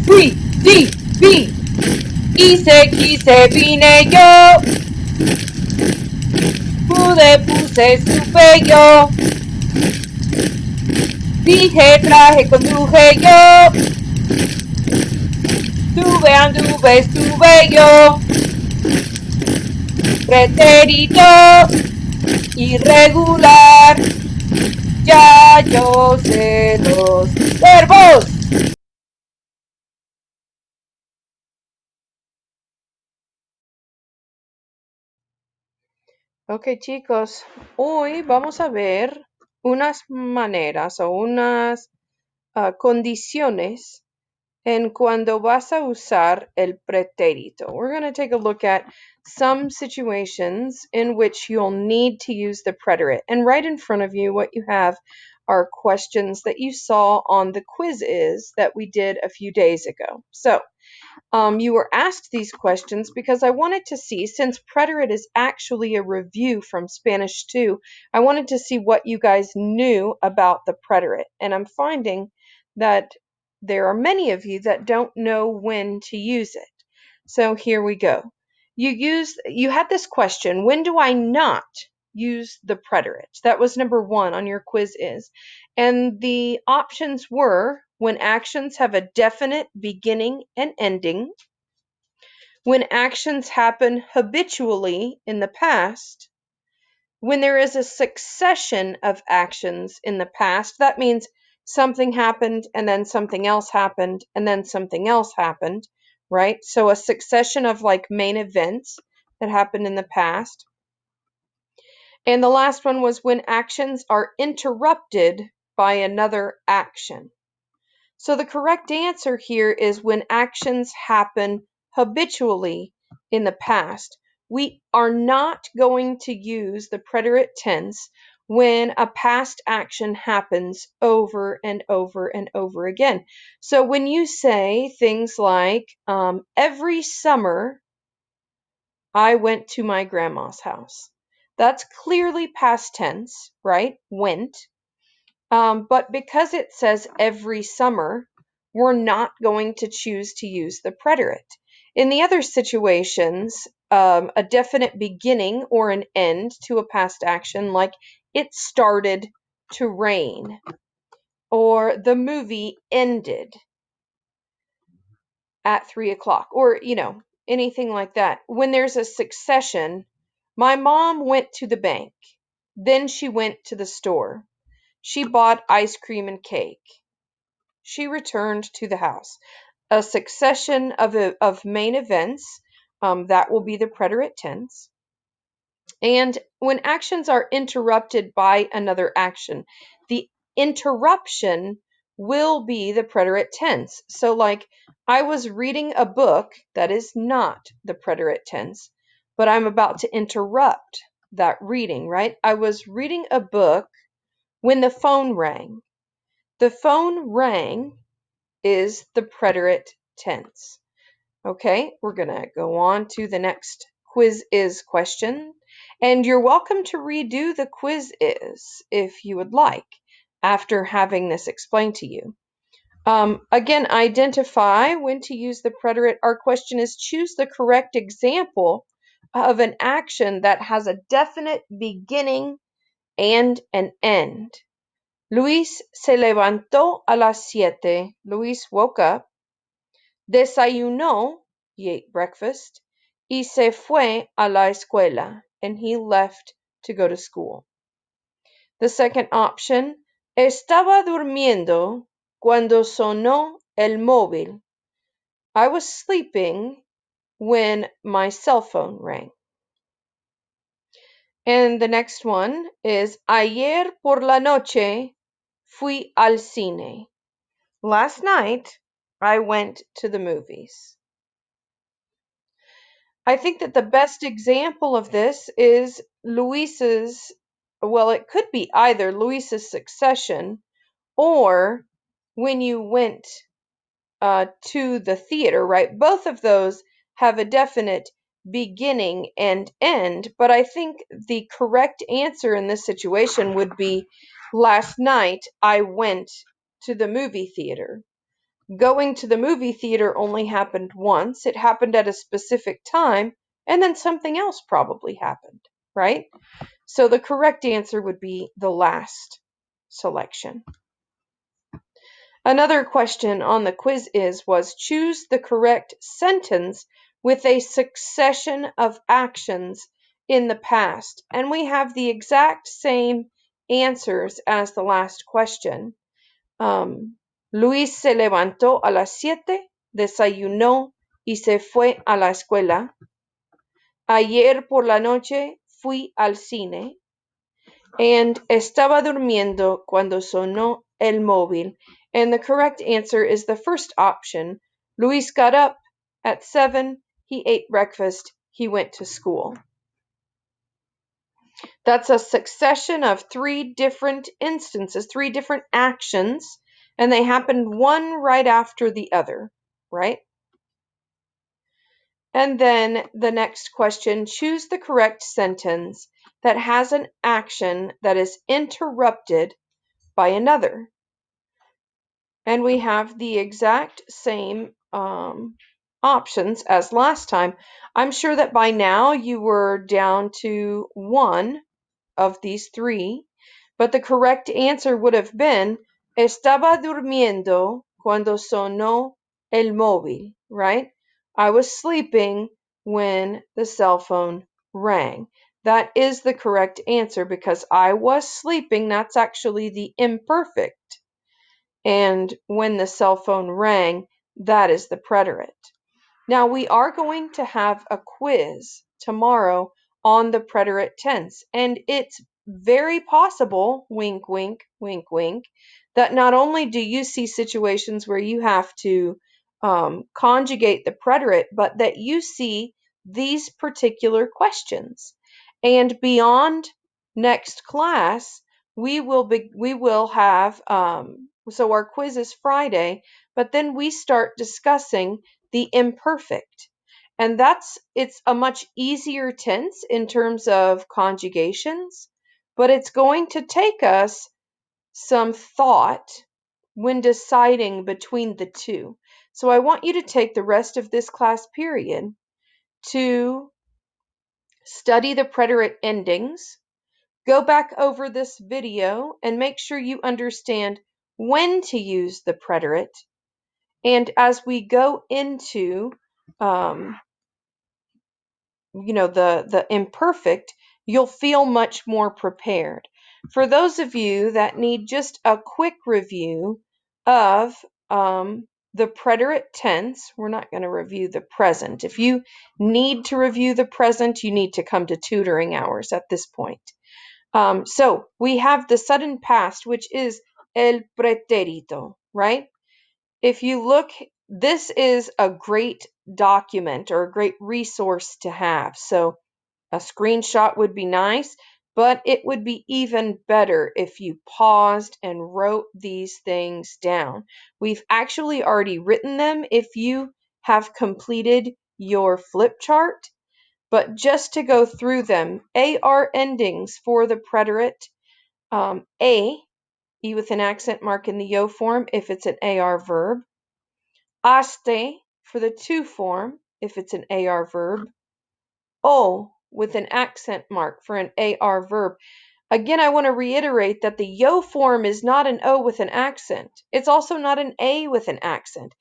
Fui, di, vi. Hice, quise, vine yo. Pude, puse, supe yo. Dije, traje, conduje yo. Tuve, anduve, estuve yo. Pretérito irregular. Ya yo sé los verbos. Ok, chicos, hoy vamos a ver unas maneras o unas condiciones en cuando vas a usar el pretérito. We're going to take a look at some situations in which you'll need to use the preterite. And right in front of you, what you have are questions that you saw on the quiz that we did a few days ago. So you were asked these questions because I wanted to see, since preterite is actually a review from Spanish 2, I wanted to see what you guys knew about the preterite. And I'm finding that there are many of you that don't know when to use it. So here we go. You had this question, when do I not use the preterite? That was number 1 on your quiz. And the options were when actions have a definite beginning and ending, when actions happen habitually in the past, when there is a succession of actions in the past. That means something happened and then something else happened and then something else happened, right? So a succession of like main events that happened in the past. And the last one was when actions are interrupted by another action. So the correct answer here is when actions happen habitually in the past. We are not going to use the preterite tense when a past action happens over and over and over again. So when you say things like, every summer I went to my grandma's house, that's clearly past tense, right? Went. But because it says every summer, we're not going to choose to use the preterite. In the other situations, a definite beginning or an end to a past action, like it started to rain, or the movie ended at 3 o'clock, or, anything like that. When there's a succession, my mom went to the bank, then she went to the store. She bought ice cream and cake. She returned to the house. A succession of main events, that will be the preterite tense. And when actions are interrupted by another action, the interruption will be the preterite tense. So, like, I was reading a book, that is not the preterite tense, but I'm about to interrupt that reading, right? I was reading a book when the phone rang. The phone rang is the preterite tense. Okay, we're going to go on to the next quiz question. And you're welcome to redo the quiz if you would like after having this explained to you. Again, identify when to use the preterite. Our question is choose the correct example of an action that has a definite beginning and an end. Luis se levantó a las 7. Luis woke up, desayunó, he ate breakfast, y se fue a la escuela, and he left to go to school. The second option, estaba durmiendo cuando sonó el móvil. I was sleeping when my cell phone rang. And the next one is, ayer por la noche fui al cine. Last night, I went to the movies. I think that the best example of this is Luis's, well, it could be either Luis's succession or when you went to the theater, right? Both of those have a definite beginning and end, but I think the correct answer in this situation would be last night I went to the movie theater. Going to the movie theater only happened once. It happened at a specific time, and then something else probably happened, right? So the correct answer would be the last selection. Another question on the quiz was choose the correct sentence with a succession of actions in the past. And we have the exact same answers as the last question. Luis se levantó a las 7, desayunó y se fue a la escuela. Ayer por la noche fui al cine. And estaba durmiendo cuando sonó el móvil. And the correct answer is the first option. Luis got up at 7. He ate breakfast. He went to school. That's a succession of 3 different instances, 3 different actions, and they happened one right after the other, right? And then the next question, choose the correct sentence that has an action that is interrupted by another. And we have the exact same options as last time. I'm sure that by now you were down to one of these 3, but the correct answer would have been estaba durmiendo cuando sonó el móvil, right? I was sleeping when the cell phone rang. That is the correct answer because I was sleeping. That's actually the imperfect. And when the cell phone rang, that is the preterite. Now we are going to have a quiz tomorrow on the preterite tense, and it's very possible, wink, wink, wink, wink, that not only do you see situations where you have to conjugate the preterite, but that you see these particular questions. And beyond next class, we will have so our quiz is Friday, but then we start discussing the imperfect. And it's a much easier tense in terms of conjugations, but it's going to take us some thought when deciding between the two. So I want you to take the rest of this class period to study the preterite endings, go back over this video and make sure you understand when to use the preterite. And as we go into the imperfect, you'll feel much more prepared. For those of you that need just a quick review of the preterite tense, we're not going to review the present. If you need to review the present, you need to come to tutoring hours at this point. So we have the sudden past, which is el pretérito, right? If you look, this is a great document or a great resource to have. So a screenshot would be nice, but it would be even better if you paused and wrote these things down. We've actually already written them if you have completed your flip chart, but just to go through them, AR endings for the preterite, E with an accent mark in the yo form if it's an AR verb, Aste for the to form if it's an AR verb. O with an accent mark for an AR verb. Again, I want to reiterate that the yo form is not an O with an accent. It's also not an A with an accent.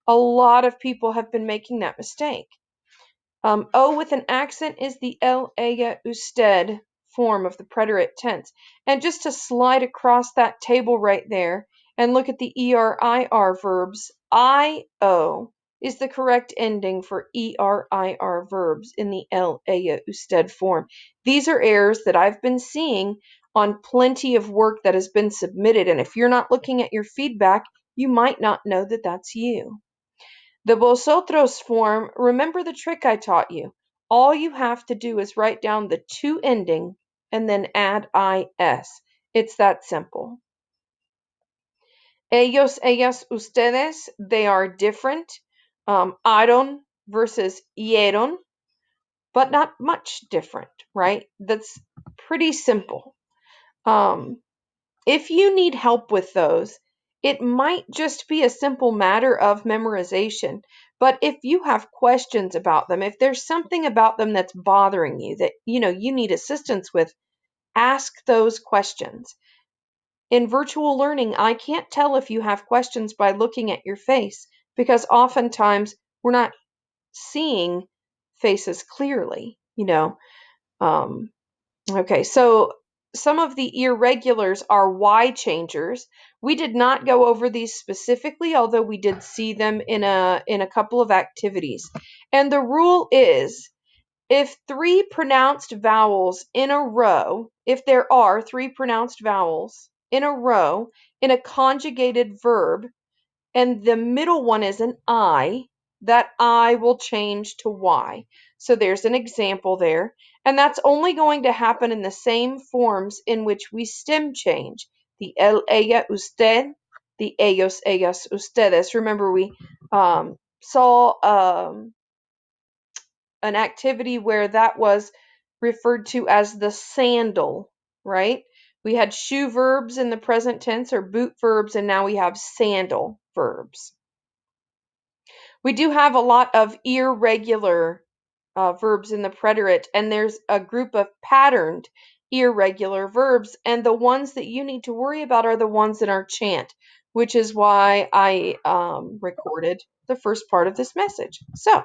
A lot of people have been making that mistake. O with an accent is the el, ella, usted form of the preterite tense. And just to slide across that table right there and look at the ER-IR verbs, I-O is the correct ending for ER-IR verbs in the el, ella, usted form. These are errors that I've been seeing on plenty of work that has been submitted. And if you're not looking at your feedback, you might not know that that's you. The vosotros form, remember the trick I taught you. All you have to do is write down the to ending and then add is. It's that simple. Ellos, ellas, ustedes, they are different. Aron versus ieron, but not much different, right? That's pretty simple. If you need help with those, it might just be a simple matter of memorization. But if you have questions about them, if there's something about them that's bothering you that you need assistance with, ask those questions. In virtual learning, I can't tell if you have questions by looking at your face because oftentimes we're not seeing faces clearly. Um, okay, so some of the irregulars are Y changers. We did not go over these specifically, although we did see them in a couple of activities. And the rule is if there are three pronounced vowels in a row in a conjugated verb, and the middle one is an I, that I will change to Y. So there's an example there. And that's only going to happen in the same forms in which we stem change. The él, ella, usted, the ellos, ellas, ustedes. Remember, we saw an activity where that was referred to as the sandal, right? We had shoe verbs in the present tense or boot verbs, and now we have sandal verbs. We do have a lot of irregular verbs in the preterite, and there's a group of patterned irregular verbs, and the ones that you need to worry about are the ones in our chant, which is why I recorded the first part of this message. So,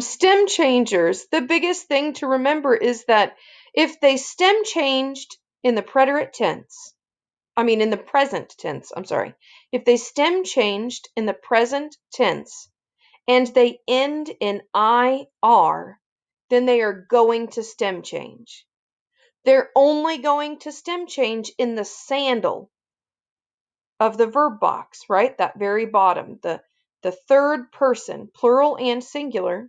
stem changers. The biggest thing to remember is that if they stem changed in the preterite tense, in the present tense, I'm sorry. If they stem changed in the present tense and they end in IR, then they are going to stem change. They're only going to stem change in the sandal of the verb box, right? That very bottom, the third person, plural and singular.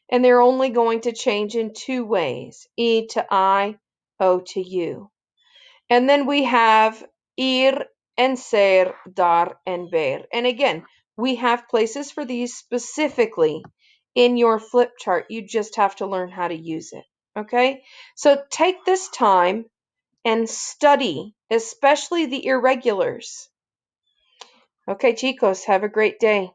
And they're only going to change in two ways, E to I, O to U. And then we have ir and ser, dar and ver. And again, we have places for these specifically in your flip chart. You just have to learn how to use it. Okay? So take this time and study, especially the irregulars. Okay, chicos, have a great day.